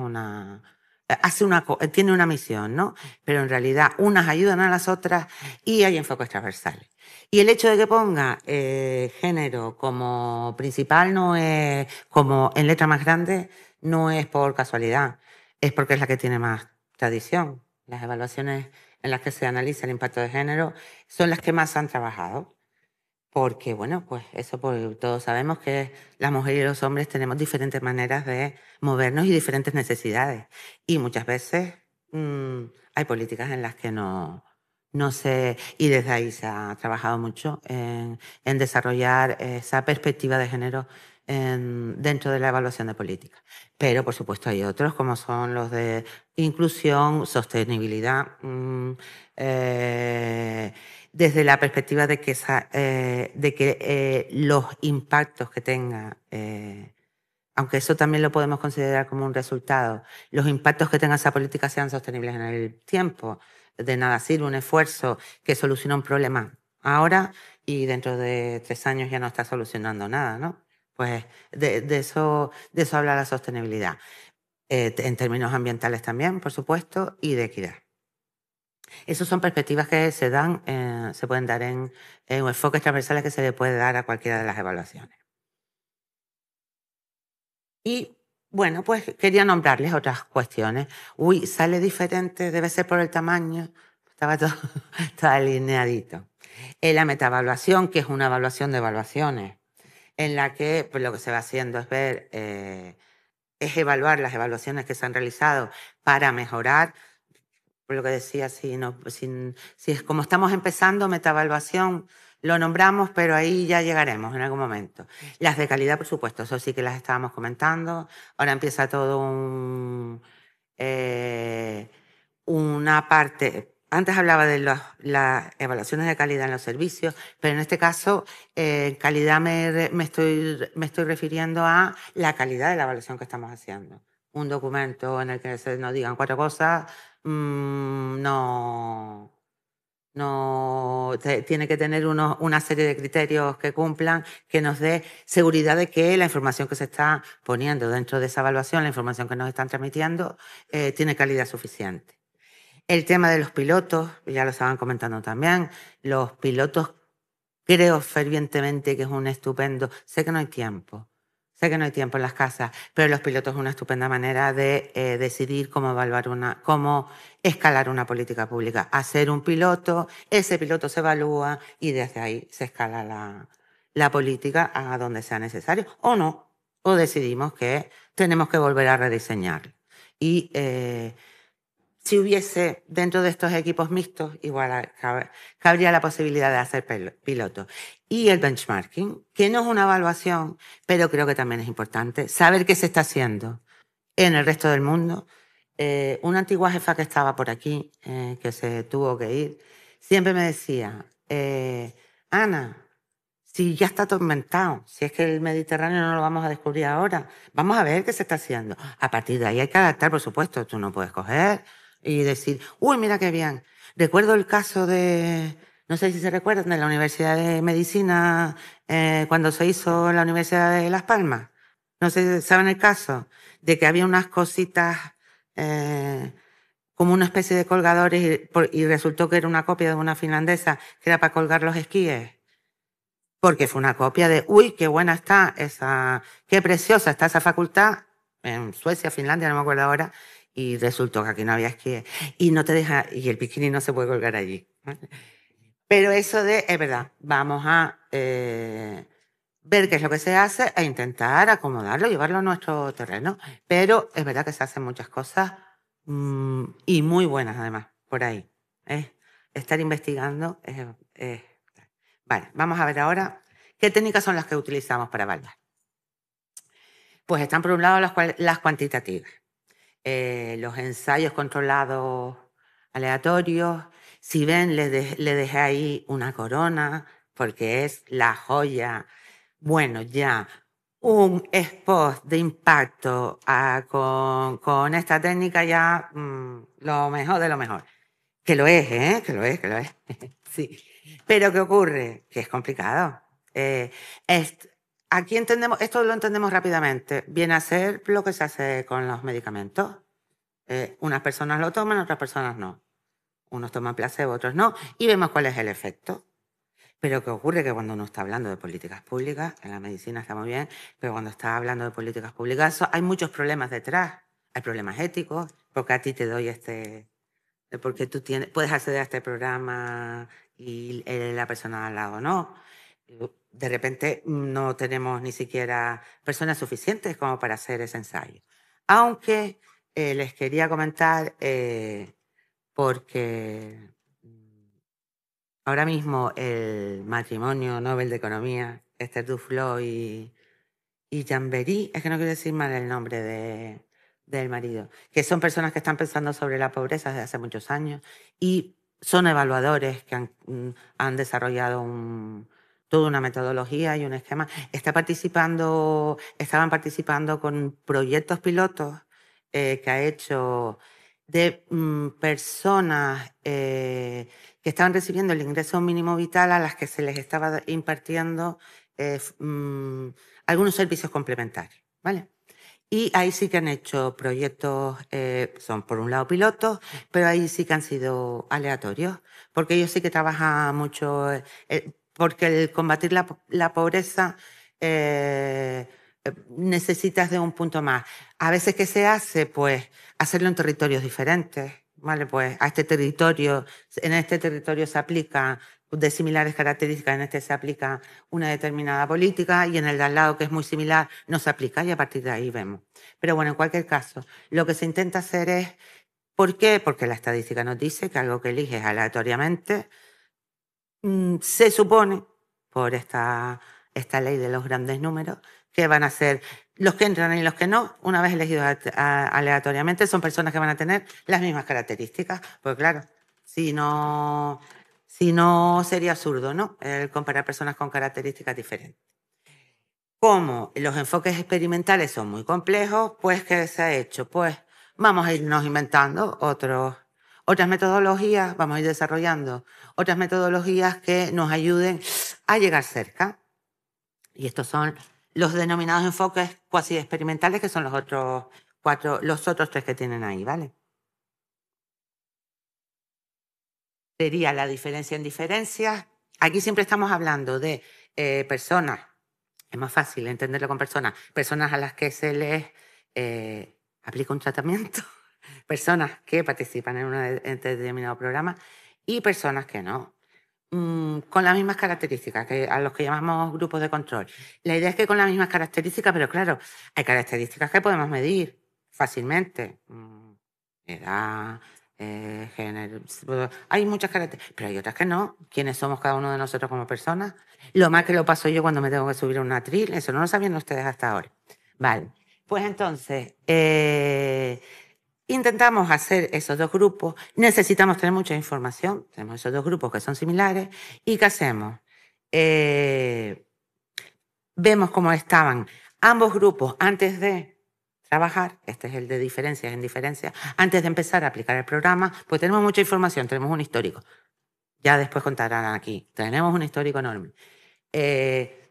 tiene una misión, ¿no? Pero en realidad unas ayudan a las otras y hay enfoques transversales. Y el hecho de que ponga género como principal no es, como en letra más grande, no es por casualidad, es porque es la que tiene más tradición. Las evaluaciones en las que se analiza el impacto de género son las que más han trabajado. Porque, bueno, pues eso pues, todos sabemos que las mujeres y los hombres tenemos diferentes maneras de movernos y diferentes necesidades. Y muchas veces hay políticas en las que no se... Y desde ahí se ha trabajado mucho en desarrollar esa perspectiva de género dentro de la evaluación de políticas. Pero, por supuesto, hay otros, como son los de inclusión, sostenibilidad, desde la perspectiva de que, los impactos que tenga, aunque eso también lo podemos considerar como un resultado, los impactos que tenga esa política sean sostenibles en el tiempo. De nada sirve un esfuerzo que soluciona un problema ahora y dentro de 3 años ya no está solucionando nada, ¿no? Pues de eso habla la sostenibilidad. En términos ambientales también, por supuesto, y de equidad. Esas son perspectivas que se pueden dar en enfoques transversales que se le puede dar a cualquiera de las evaluaciones. Y, bueno, pues quería nombrarles otras cuestiones. Uy, sale diferente, debe ser por el tamaño. Estaba todo alineadito. La metaevaluación, que es una evaluación de evaluaciones, en la que pues, lo que se va haciendo es ver, es evaluar las evaluaciones que se han realizado para mejorar. Por lo que decía, si es como estamos empezando, metaevaluación, lo nombramos, pero ahí ya llegaremos en algún momento. Las de calidad, por supuesto, eso sí que las estábamos comentando. Ahora empieza todo una parte. Antes hablaba de las evaluaciones de calidad en los servicios, pero en este caso, calidad me estoy refiriendo a la calidad de la evaluación que estamos haciendo. Un documento en el que se nos digan 4 cosas, tiene que tener una serie de criterios que cumplan, que nos dé seguridad de que la información que se está poniendo dentro de esa evaluación, la información que nos están transmitiendo, tiene calidad suficiente. El tema de los pilotos, ya lo estaban comentando también, los pilotos creo fervientemente que es un estupendo, sé que no hay tiempo en las casas, pero los pilotos es una estupenda manera de decidir cómo cómo escalar una política pública. Hacer un piloto, ese piloto se evalúa y desde ahí se escala la política a donde sea necesario o no, o decidimos que tenemos que volver a rediseñar. Y si hubiese dentro de estos equipos mixtos, igual cabría la posibilidad de hacer pilotos. Y el benchmarking, que no es una evaluación, pero creo que también es importante saber qué se está haciendo en el resto del mundo. Una antigua jefa que estaba por aquí, que se tuvo que ir, siempre me decía, Ana, si ya está todo inventado, si es que el Mediterráneo no lo vamos a descubrir ahora, vamos a ver qué se está haciendo. A partir de ahí hay que adaptar, por supuesto. Tú no puedes coger y decir, uy, mira qué bien. Recuerdo el caso de, no sé si se recuerdan, de la Universidad de Medicina, cuando se hizo la Universidad de Las Palmas. No sé si saben el caso, de que había unas cositas como una especie de colgadores y resultó que era una copia de una finlandesa que era para colgar los esquíes. Porque fue una copia de, uy, qué buena está esa, qué preciosa está esa facultad en Suecia, Finlandia, no me acuerdo ahora, y resultó que aquí no había esquíes. Y no te deja, y el bikini no se puede colgar allí. Pero eso es verdad, vamos a ver qué es lo que se hace e intentar acomodarlo, llevarlo a nuestro terreno. Pero es verdad que se hacen muchas cosas y muy buenas además, por ahí. Estar investigando Vale, vamos a ver ahora qué técnicas son las que utilizamos para evaluar. Pues están por un lado las cuantitativas, los ensayos controlados aleatorios. Si ven, le dejé ahí una corona porque es la joya. Bueno, ya un expost de impacto con esta técnica ya lo mejor de lo mejor. Que lo es, ¿eh? Que lo es. Sí. Pero ¿qué ocurre? Que es complicado. Aquí entendemos, esto lo entendemos rápidamente. Viene a ser lo que se hace con los medicamentos. Unas personas lo toman, otras personas no. Unos toman placebo, otros no. Y vemos cuál es el efecto. Pero ¿qué ocurre? Que cuando uno está hablando de políticas públicas, en la medicina está muy bien, pero cuando está hablando de políticas públicas hay muchos problemas detrás. Hay problemas éticos, porque a ti te doy porque tú puedes acceder a este programa y la persona al lado no. De repente no tenemos ni siquiera personas suficientes como para hacer ese ensayo. Aunque les quería comentar, porque ahora mismo el matrimonio Nobel de Economía, Esther Duflo y Jean Bery, es que no quiero decir mal el nombre del marido, que son personas que están pensando sobre la pobreza desde hace muchos años y son evaluadores que han desarrollado toda una metodología y un esquema. Estaban participando con proyectos pilotos que ha hecho de personas que estaban recibiendo el ingreso mínimo vital a las que se les estaba impartiendo algunos servicios complementarios, ¿vale? Y ahí sí que han hecho proyectos, son por un lado pilotos, pero ahí sí que han sido aleatorios, porque ellos sí que trabajan mucho, porque el combatir la pobreza necesitas de un punto más. A veces, ¿qué se hace? Pues hacerlo en territorios diferentes, ¿vale? Pues en este territorio se aplica de similares características, en este se aplica una determinada política y en el de al lado, que es muy similar, no se aplica y a partir de ahí vemos. Pero bueno, en cualquier caso, lo que se intenta hacer es, ¿por qué? Porque la estadística nos dice que algo que eliges aleatoriamente se supone, por esta ley de los grandes números, que van a ser los que entran y los que no, una vez elegidos aleatoriamente, son personas que van a tener las mismas características. Pues claro, si no sería absurdo, ¿no? El comparar personas con características diferentes. Como los enfoques experimentales son muy complejos, pues ¿qué se ha hecho? Pues vamos a irnos inventando otras metodologías, vamos a ir desarrollando otras metodologías que nos ayuden a llegar cerca. Y estos son los denominados enfoques cuasi experimentales, que son los otros tres que tienen ahí, ¿vale? Sería la diferencia en diferencias. Aquí siempre estamos hablando de personas. Es más fácil entenderlo con personas a las que se les aplica un tratamiento, personas que participan en un determinado programa y personas que no, con las mismas características, a los que llamamos grupos de control. La idea es que con las mismas características, pero claro, hay características que podemos medir fácilmente. Edad, género, hay muchas características, pero hay otras que no. ¿Quiénes somos cada uno de nosotros como personas? Lo más que lo paso yo cuando me tengo que subir a un atril, eso no lo sabían ustedes hasta ahora. Vale, pues entonces, intentamos hacer esos dos grupos, necesitamos tener mucha información, tenemos esos dos grupos que son similares, ¿y qué hacemos? Vemos cómo estaban ambos grupos antes de trabajar, este es el de diferencias en diferencias, antes de empezar a aplicar el programa, pues tenemos mucha información, tenemos un histórico. Ya después contarán aquí, tenemos un histórico enorme.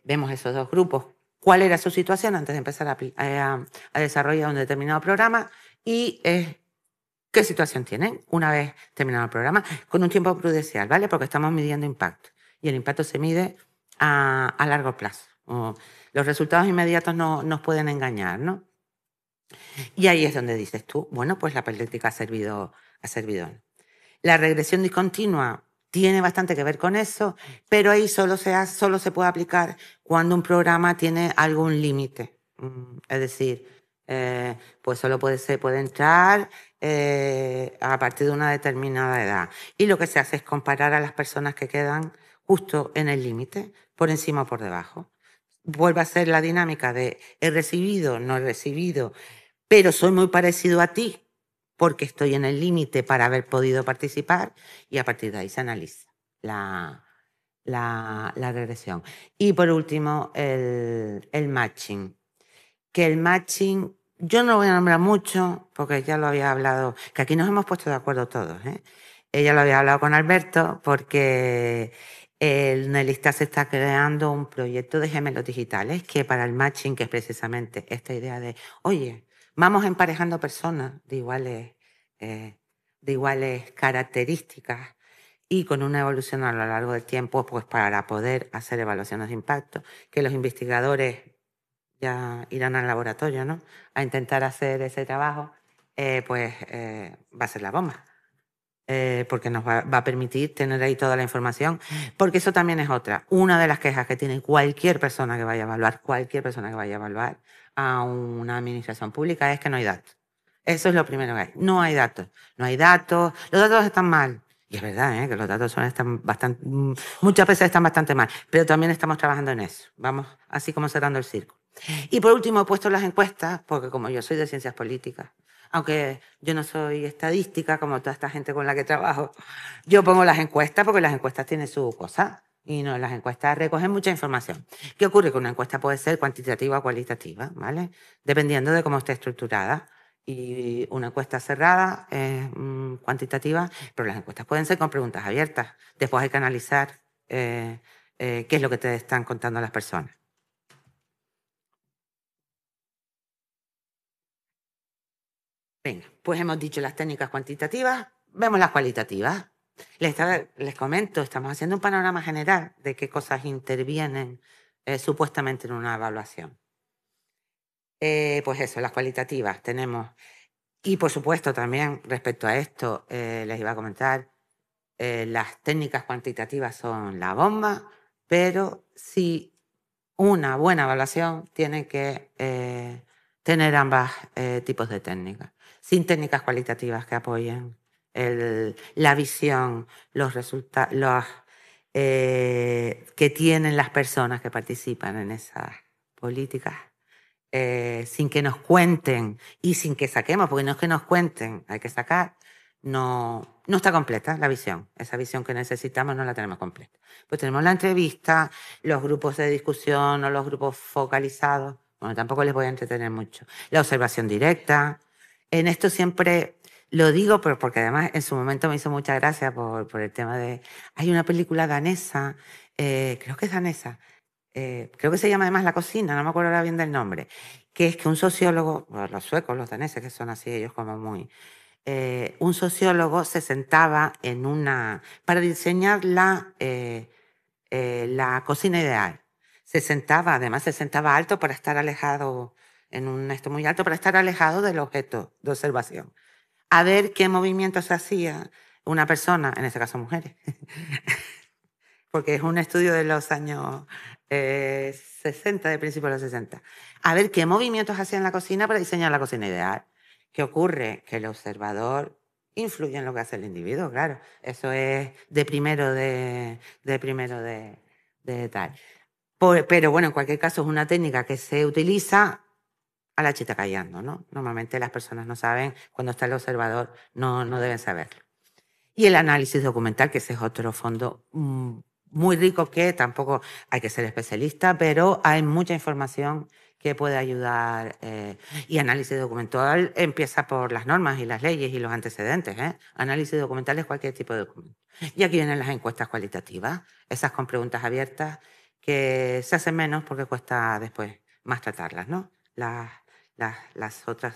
Vemos esos dos grupos, cuál era su situación antes de empezar a desarrollar un determinado programa y qué situación tienen una vez terminado el programa, con un tiempo prudencial, ¿vale? Porque estamos midiendo impacto. Y el impacto se mide a largo plazo. Los resultados inmediatos no nos pueden engañar, ¿no? Y ahí es donde dices tú, bueno, pues la política ha servido. La regresión discontinua tiene bastante que ver con eso, pero ahí solo se puede aplicar cuando un programa tiene algún límite. Es decir, pues solo se puede entrar a partir de una determinada edad. Y lo que se hace es comparar a las personas que quedan justo en el límite, por encima o por debajo. Vuelve a ser la dinámica de he recibido, no he recibido, pero soy muy parecido a ti porque estoy en el límite para haber podido participar, y a partir de ahí se analiza la regresión. Y por último, el matching. Que el matching, yo no lo voy a nombrar mucho porque ya lo había hablado, que aquí nos hemos puesto de acuerdo todos, ¿eh? Ella lo había hablado con Alberto porque en el ISTA se está creando un proyecto de gemelos digitales que para el matching, que es precisamente esta idea de, oye, vamos emparejando personas eh, de iguales características y con una evolución a lo largo del tiempo, pues para poder hacer evaluaciones de impacto, que los investigadores ya irán al laboratorio, ¿no? A intentar hacer ese trabajo, va a ser la bomba. Porque nos va a permitir tener ahí toda la información, porque eso también es otra. Una de las quejas que tiene cualquier persona que vaya a evaluar a una administración pública es que no hay datos. Eso es lo primero que hay. No hay datos. No hay datos. Los datos están mal. Y es verdad, que los datos están bastante, muchas veces están bastante mal, pero también estamos trabajando en eso. Vamos así como cerrando el círculo. Y por último he puesto las encuestas, porque como yo soy de ciencias políticas, aunque yo no soy estadística como toda esta gente con la que trabajo, yo pongo las encuestas porque las encuestas tienen su cosa. Y no, las encuestas recogen mucha información. ¿Qué ocurre? Que una encuesta puede ser cuantitativa o cualitativa, ¿vale? Dependiendo de cómo esté estructurada. Y una encuesta cerrada es cuantitativa, pero las encuestas pueden ser con preguntas abiertas. Después hay que analizar qué es lo que te están contando las personas. Venga, pues hemos dicho las técnicas cuantitativas, vemos las cualitativas. Les comento, estamos haciendo un panorama general de qué cosas intervienen supuestamente en una evaluación. Pues eso, las cualitativas tenemos. Y por supuesto también respecto a esto, les iba a comentar, las técnicas cuantitativas son la bomba, pero sí una buena evaluación tiene que tener ambos tipos de técnicas. Sin técnicas cualitativas que apoyen la visión, los resultados que tienen las personas que participan en esas políticas, sin que nos cuenten y sin que saquemos, porque no es que nos cuenten, hay que sacar, no está completa la visión. Esa visión que necesitamos no la tenemos completa. Pues tenemos la entrevista, los grupos de discusión o los grupos focalizados. Bueno, tampoco les voy a entretener mucho. La observación directa. En esto siempre lo digo, pero porque además en su momento me hizo mucha gracia por el tema de... Hay una película danesa, creo que es danesa, creo que se llama además La cocina, no me acuerdo ahora bien del nombre, que es que un sociólogo, bueno, los suecos, los daneses, que son así ellos como muy... un sociólogo se sentaba para diseñar la cocina ideal. Además se sentaba alto para estar alejado, en un esto muy alto, para estar alejado del objeto de observación. A ver qué movimientos hacía una persona, en este caso mujeres, porque es un estudio de los años 60, de principios de los 60. A ver qué movimientos hacía en la cocina para diseñar la cocina ideal. ¿Qué ocurre? Que el observador influye en lo que hace el individuo, claro. Eso es de primero de tal. Pero bueno, en cualquier caso es una técnica que se utiliza a la chita callando, ¿no? Normalmente las personas no saben, cuando está el observador no deben saberlo. Y el análisis documental, que ese es otro fondo muy rico, que tampoco hay que ser especialista, pero hay mucha información que puede ayudar. Y análisis documental empieza por las normas y las leyes y los antecedentes. Análisis documental es cualquier tipo de documento. Y aquí vienen las encuestas cualitativas, esas con preguntas abiertas que se hacen menos porque cuesta después más tratarlas, ¿no? Las otras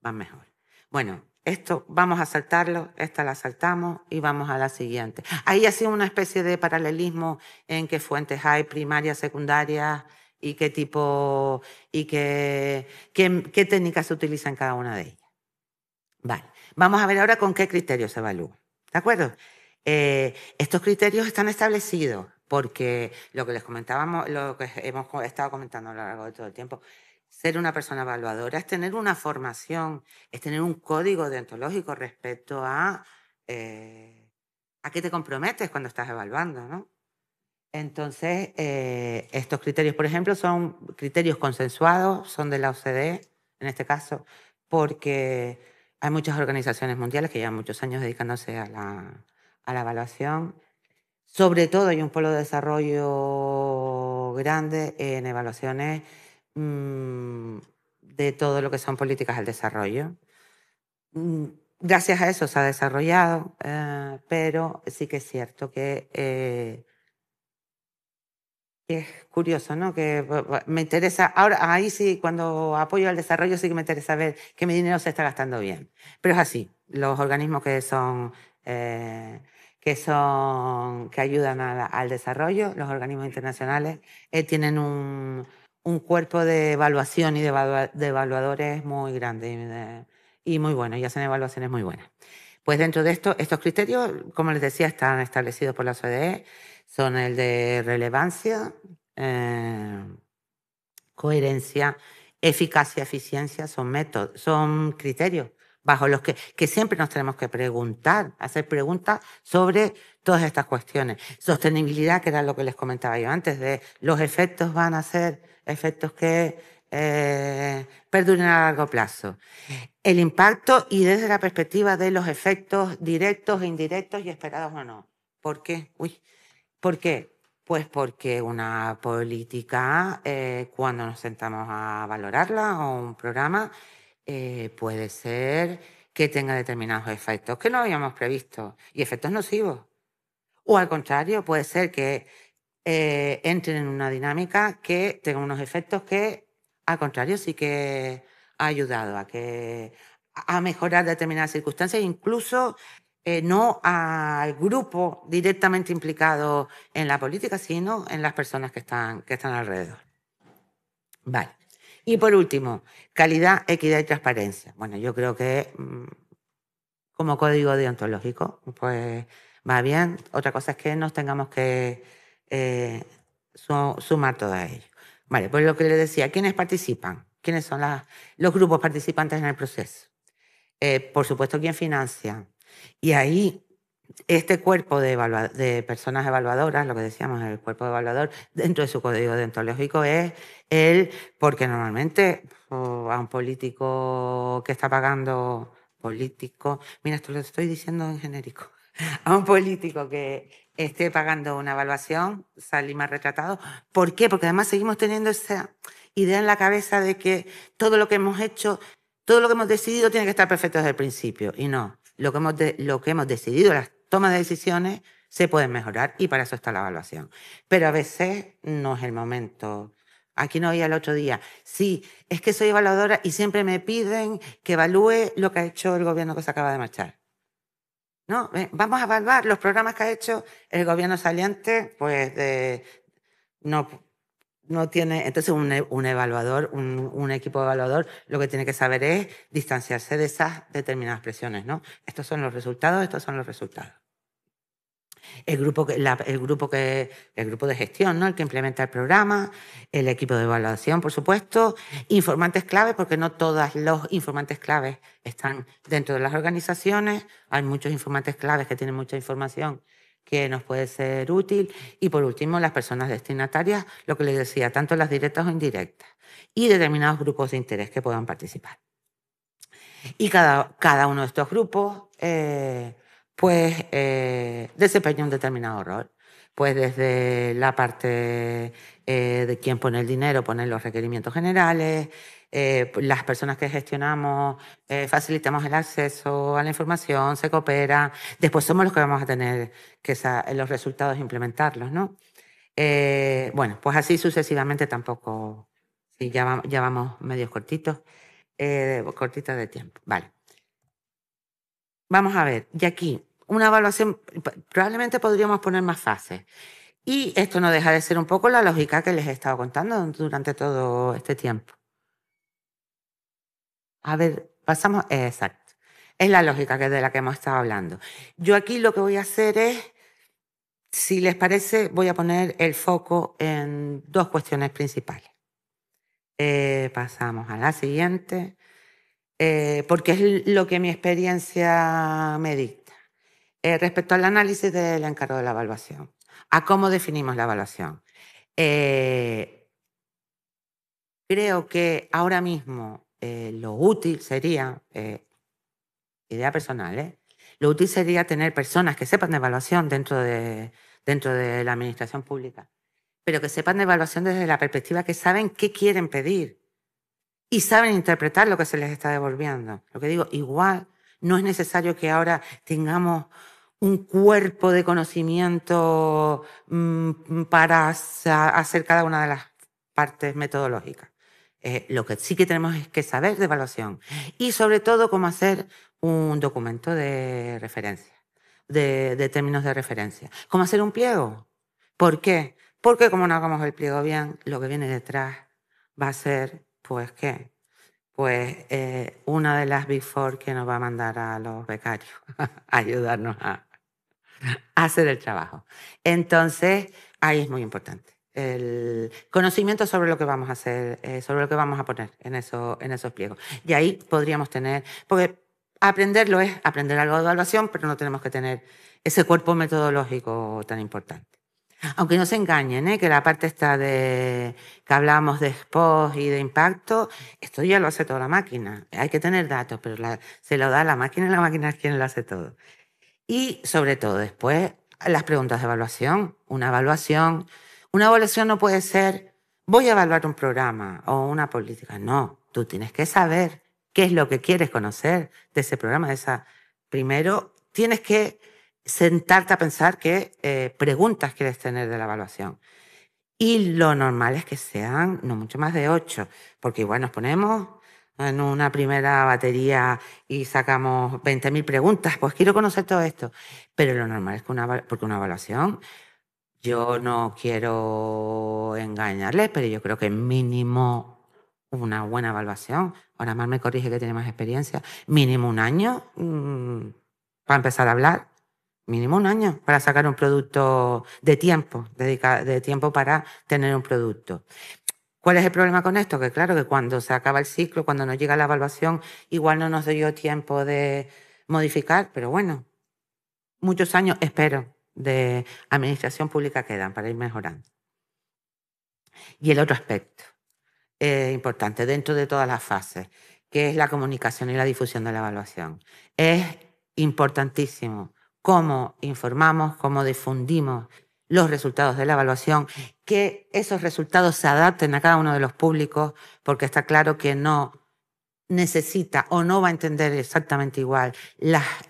van mejor. Bueno, esto vamos a saltarlo, esta la saltamos y vamos a la siguiente. Ahí ha sido una especie de paralelismo en qué fuentes hay, primarias, secundarias, y qué tipo y qué técnicas se utilizan en cada una de ellas. Vale, vamos a ver ahora con qué criterios se evalúa. ¿De acuerdo? Estos criterios están establecidos porque lo que les comentábamos, lo que hemos estado comentando a lo largo de todo el tiempo, ser una persona evaluadora es tener una formación, es tener un código deontológico respecto a qué te comprometes cuando estás evaluando, ¿no? Entonces, estos criterios, por ejemplo, son criterios consensuados, son de la OCDE, en este caso, porque hay muchas organizaciones mundiales que llevan muchos años dedicándose a la evaluación. Sobre todo hay un polo de desarrollo grande en evaluaciones de todo lo que son políticas al desarrollo. Gracias a eso se ha desarrollado, pero sí que es cierto que es curioso, ¿no? Que me interesa, ahora ahí sí, cuando apoyo al desarrollo sí que me interesa ver que mi dinero se está gastando bien. Pero es así, los organismos que ayudan al desarrollo, los organismos internacionales, tienen un cuerpo de evaluación y de evaluadores muy grande y muy bueno, y hacen evaluaciones muy buenas. Pues dentro de estos criterios, como les decía, están establecidos por la OCDE, son el de relevancia, coherencia, eficacia, eficiencia, son métodos, son criterios bajo los que siempre nos tenemos que preguntar, hacer preguntas sobre todas estas cuestiones. Sostenibilidad, que era lo que les comentaba yo antes, de los efectos van a ser efectos que perduren a largo plazo. El impacto y desde la perspectiva de los efectos directos e indirectos y esperados o no. ¿Por qué? ¿Por qué? Pues porque una política, cuando nos sentamos a valorarla o un programa, puede ser que tenga determinados efectos que no habíamos previsto y efectos nocivos. O al contrario, puede ser que entren en una dinámica que tenga unos efectos que, al contrario, sí que ha ayudado a mejorar determinadas circunstancias, incluso no al grupo directamente implicado en la política, sino en las personas que están alrededor. Vale. Y por último, calidad, equidad y transparencia. Bueno, yo creo que como código deontológico, pues va bien. Otra cosa es que nos tengamos que sumar todo a ello. Vale, pues lo que les decía, ¿quiénes participan? ¿Quiénes son los grupos participantes en el proceso? Por supuesto, ¿quién financia? Y ahí, este cuerpo de personas evaluadoras, lo que decíamos, el cuerpo evaluador, dentro de su código deontológico es porque normalmente a un político que está pagando, mira, esto lo estoy diciendo en genérico, a un político que esté pagando una evaluación, salí más retratado. ¿Por qué? Porque además seguimos teniendo esa idea en la cabeza de que todo lo que hemos hecho, todo lo que hemos decidido tiene que estar perfecto desde el principio. Y no, lo que hemos decidido, las tomas de decisiones, se pueden mejorar y para eso está la evaluación. Pero a veces no es el momento. Aquí no oía el otro día. Sí, es que soy evaluadora y siempre me piden que evalúe lo que ha hecho el gobierno que se acaba de marchar. No, vamos a evaluar los programas que ha hecho el gobierno saliente, pues no tiene. Entonces, un evaluador, un equipo evaluador, lo que tiene que saber es distanciarse de esas determinadas presiones, ¿no? Estos son los resultados, estos son los resultados. El grupo de gestión, ¿no? El que implementa el programa, el equipo de evaluación, por supuesto, informantes clave, porque no todos los informantes claves están dentro de las organizaciones. Hay muchos informantes claves que tienen mucha información que nos puede ser útil. Y por último, las personas destinatarias, lo que les decía, tanto las directas o indirectas, y determinados grupos de interés que puedan participar. Y cada uno de estos grupos desempeña un determinado rol. Pues desde la parte de quien pone el dinero, pone los requerimientos generales, las personas que gestionamos facilitamos el acceso a la información, se coopera, después somos los que vamos a tener que los resultados implementarlos, ¿no? Bueno, pues así sucesivamente tampoco, sí, ya vamos medios cortitos de tiempo, vale. vamos a ver, y aquí, una evaluación, probablemente podríamos poner más fases. Y esto no deja de ser un poco la lógica que les he estado contando durante todo este tiempo. A ver, pasamos, exacto. Es la lógica de la que hemos estado hablando. Yo aquí lo que voy a hacer es, si les parece, voy a poner el foco en dos cuestiones principales. Pasamos a la siguiente, porque es lo que mi experiencia me dicta. Respecto al análisis del encargo de la evaluación, a cómo definimos la evaluación. Creo que ahora mismo lo útil sería, idea personal, lo útil sería tener personas que sepan de evaluación dentro de la administración pública, pero que sepan de evaluación desde la perspectiva que saben qué quieren pedir y saben interpretar lo que se les está devolviendo. Lo que digo, igual no es necesario que ahora tengamos un cuerpo de conocimiento para hacer cada una de las partes metodológicas. Lo que sí que tenemos es que saber de evaluación y sobre todo cómo hacer un documento de referencia, de términos de referencia. ¿Cómo hacer un pliego? ¿Por qué? Porque como no hagamos el pliego bien, lo que viene detrás va a ser, pues, ¿qué? Pues una de las Big Four que nos va a mandar a los becarios a ayudarnos a hacer el trabajo. Entonces, ahí es muy importante. El conocimiento sobre lo que vamos a hacer, sobre lo que vamos a poner en esos pliegos. Y ahí podríamos tener, porque aprenderlo es aprender algo de evaluación, pero no tenemos que tener ese cuerpo metodológico tan importante. Aunque no se engañen, que la parte esta de que hablamos de expost y de impacto, esto ya lo hace toda la máquina. Hay que tener datos, pero se lo da la máquina y la máquina es quien lo hace todo. Y sobre todo después, las preguntas de evaluación. Una evaluación no puede ser, voy a evaluar un programa o una política. No, tú tienes que saber qué es lo que quieres conocer de ese programa, Primero, tienes que sentarte a pensar qué preguntas quieres tener de la evaluación. Y lo normal es que sean no mucho más de 8, porque igual nos ponemos en una primera batería y sacamos 20.000 preguntas, pues quiero conocer todo esto. Pero lo normal es que porque una evaluación, yo no quiero engañarles, pero yo creo que mínimo una buena evaluación, ahora más me corrige que tiene más experiencia, mínimo un año para empezar a hablar. Mínimo un año para sacar un producto de tiempo, de tiempo para tener un producto. ¿Cuál es el problema con esto? Que claro, que cuando se acaba el ciclo, cuando nos llega la evaluación, igual no nos dio tiempo de modificar, pero bueno, muchos años, espero, de administración pública quedan para ir mejorando. Y el otro aspecto importante dentro de todas las fases, que es la comunicación y la difusión de la evaluación. Es importantísimo cómo informamos, cómo difundimos los resultados de la evaluación, que esos resultados se adapten a cada uno de los públicos, porque está claro que no necesita o no va a entender exactamente igual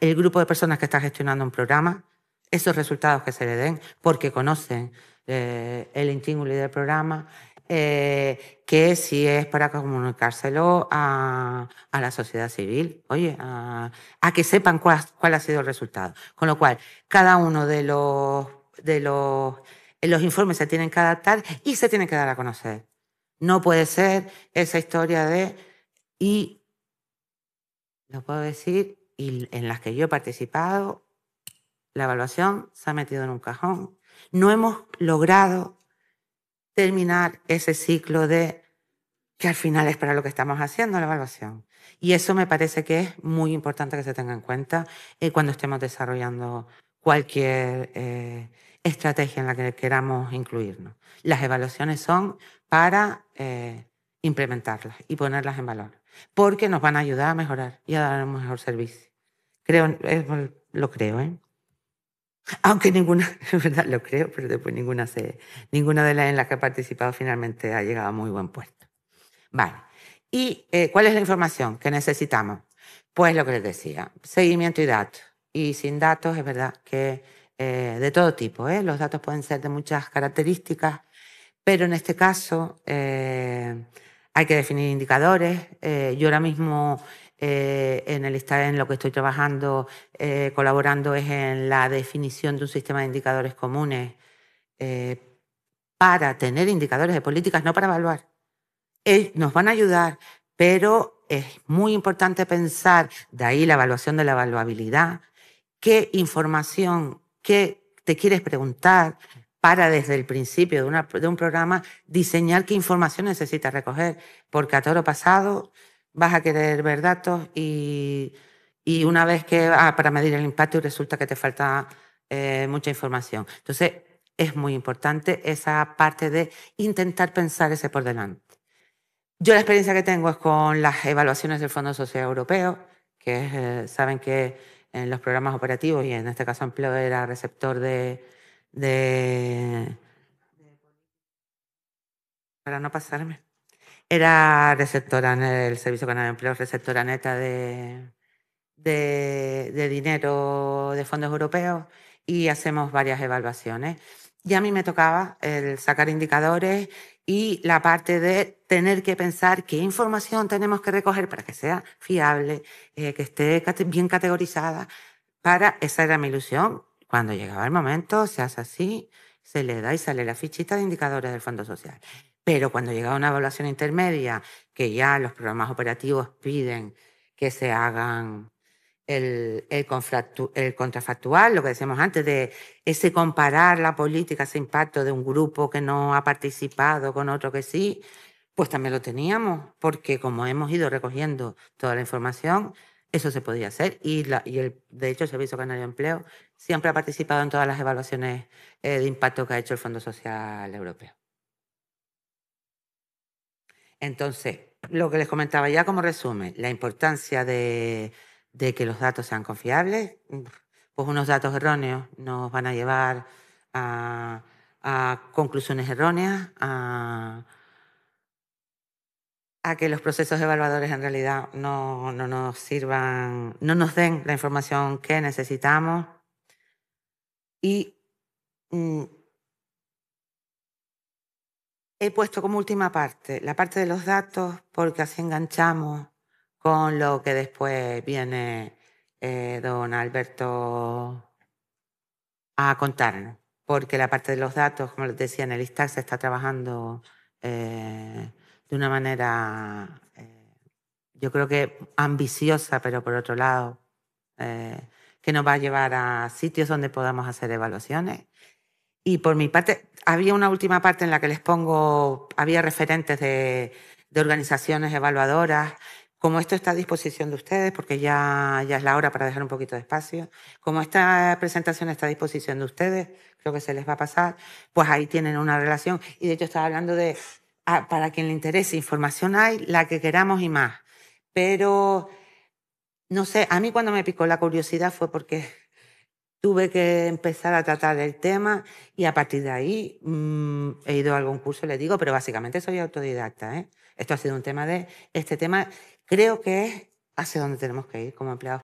el grupo de personas que está gestionando un programa, esos resultados que se le den, porque conocen el intríngulis del programa, que si es para comunicárselo a la sociedad civil, oye, a que sepan cuál ha sido el resultado. Con lo cual, cada uno de los informes se tienen que adaptar y se tienen que dar a conocer. No puede ser esa historia y lo puedo decir, y en las que yo he participado, la evaluación se ha metido en un cajón. No hemos logrado terminar ese ciclo que al final es para lo que estamos haciendo la evaluación. Y eso me parece que es muy importante que se tenga en cuenta cuando estemos desarrollando cualquier estrategia en la que queramos incluirnos. Las evaluaciones son para implementarlas y ponerlas en valor, porque nos van a ayudar a mejorar y a dar un mejor servicio. Lo creo, ¿eh? Aunque ninguna, es verdad, lo creo, pero después ninguna de las en las que he participado finalmente ha llegado a muy buen puesto. Vale. ¿Y cuál es la información que necesitamos? Pues lo que les decía, seguimiento y datos. Y sin datos es verdad que de todo tipo, los datos pueden ser de muchas características, pero en este caso hay que definir indicadores. Yo ahora mismo en el ISTAE en lo que estoy trabajando, colaborando, es en la definición de un sistema de indicadores comunes para tener indicadores de políticas, no para evaluar. Nos van a ayudar, pero es muy importante pensar, de ahí la evaluación de la evaluabilidad, qué información, qué te quieres preguntar para desde el principio de un programa diseñar qué información necesitas recoger, porque a toro pasado vas a querer ver datos y una vez que para medir el impacto y resulta que te falta mucha información. Entonces, es muy importante esa parte de intentar pensar ese por delante. Yo la experiencia que tengo es con las evaluaciones del Fondo Social Europeo, que saben que en los programas operativos, y en este caso empleo era receptor para no pasarme, era receptora en el Servicio Canario de Empleo, receptora neta de dinero de fondos europeos y hacemos varias evaluaciones. Y a mí me tocaba el sacar indicadores y la parte de tener que pensar qué información tenemos que recoger para que sea fiable, que esté bien categorizada. Esa era mi ilusión. Cuando llegaba el momento, se hace así, se le da y sale la fichita de indicadores del Fondo Social. Pero cuando llega una evaluación intermedia, que ya los programas operativos piden que se hagan el contrafactual, lo que decíamos antes, de ese comparar la política, ese impacto de un grupo que no ha participado con otro que sí, pues también lo teníamos, porque como hemos ido recogiendo toda la información, eso se podía hacer. De hecho, el Servicio Canario de Empleo siempre ha participado en todas las evaluaciones de impacto que ha hecho el Fondo Social Europeo. Entonces, lo que les comentaba ya como resumen, la importancia de que los datos sean confiables, pues unos datos erróneos nos van a llevar a conclusiones erróneas, a que los procesos evaluadores en realidad no nos sirvan, no nos den la información que necesitamos. Y he puesto como última parte la parte de los datos porque así enganchamos con lo que después viene don Alberto a contarnos. Porque la parte de los datos, como les decía, en el ISTAC se está trabajando de una manera, yo creo que ambiciosa, pero por otro lado, que nos va a llevar a sitios donde podamos hacer evaluaciones. Y por mi parte, había una última parte en la que les pongo, había referentes de organizaciones evaluadoras. Como esto está a disposición de ustedes, porque ya es la hora para dejar un poquito de espacio, como esta presentación está a disposición de ustedes, creo que se les va a pasar, pues ahí tienen una relación. Y de hecho estaba hablando de, para quien le interese, información hay, la que queramos y más. Pero, no sé, a mí cuando me picó la curiosidad fue porque tuve que empezar a tratar el tema y a partir de ahí he ido a algún curso, les digo, pero básicamente soy autodidacta. Esto ha sido un tema este tema creo que es hacia donde tenemos que ir como empleados